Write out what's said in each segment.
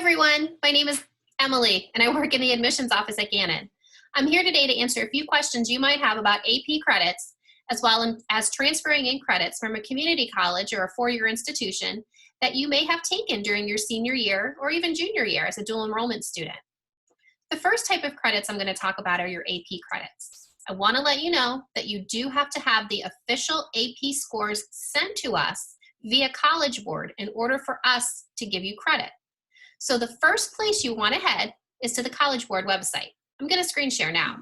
everyone, my name is Emily and I work in the admissions office at Gannon. I'm here today to answer a few questions you might have about AP credits, as well as transferring in credits from a community college or a four-year institution that you may have taken during your senior year or even junior year as a dual enrollment student. The first type of credits I'm going to talk about are your AP credits. I want to let you know that you do have to have the official AP scores sent to us via College Board in order for us to give you credit. So the first place you want to head is to the College Board website. I'm going to screen share now.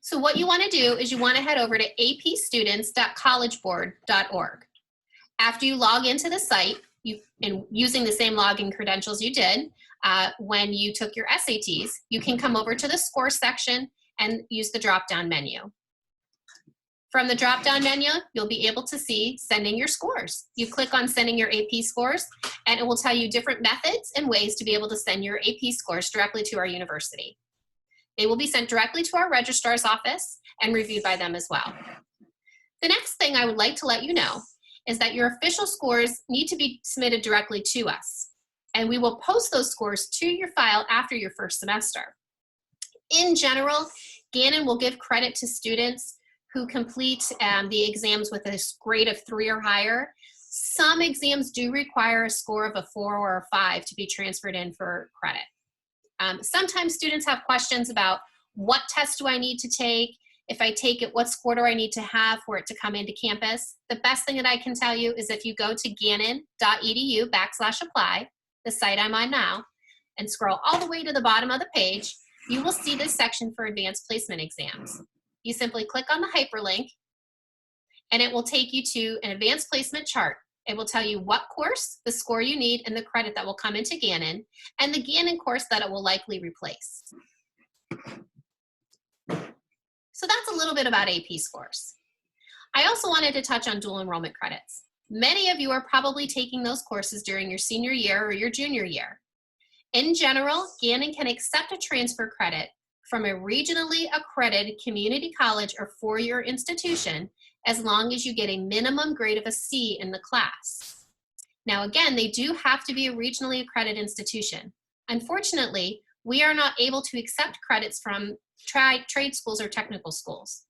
So what you want to do is you want to head over to apstudents.collegeboard.org. After you log into the site, and using the same login credentials you did when you took your SATs, you can come over to the score section and use the drop-down menu. From the drop-down menu, you'll be able to see sending your scores. You click on sending your AP scores, and it will tell you different methods and ways to be able to send your AP scores directly to our university. They will be sent directly to our registrar's office and reviewed by them as well. The next thing I would like to let you know is that your official scores need to be submitted directly to us, and we will post those scores to your file after your first semester. In general, Gannon will give credit to students who complete the exams with a grade of 3 or higher. Some exams do require a score of a 4 or a 5 to be transferred in for credit. Sometimes students have questions about what test do I need to take? If I take it, what score do I need to have for it to come into campus? The best thing that I can tell you is if you go to gannon.edu/apply, the site I'm on now, and scroll all the way to the bottom of the page, you will see this section for advanced placement exams. You simply click on the hyperlink and it will take you to an advanced placement chart. It will tell you what course, the score you need, and the credit that will come into Gannon, and the Gannon course that it will likely replace. So that's a little bit about AP scores. I also wanted to touch on dual enrollment credits. Many of you are probably taking those courses during your senior year or your junior year. In general, Gannon can accept a transfer credit from a regionally accredited community college or four-year institution as long as you get a minimum grade of a C in the class. Now again, they do have to be a regionally accredited institution. Unfortunately, we are not able to accept credits from trade schools or technical schools.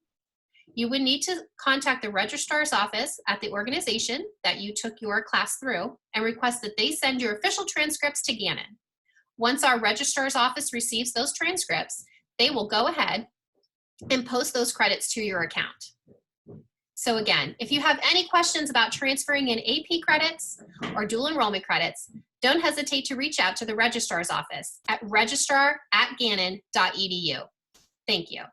You would need to contact the registrar's office at the organization that you took your class through and request that they send your official transcripts to Gannon. Once our registrar's office receives those transcripts, they will go ahead and post those credits to your account. So again, if you have any questions about transferring in AP credits or dual enrollment credits, don't hesitate to reach out to the registrar's office at registrar@gannon.edu. Thank you.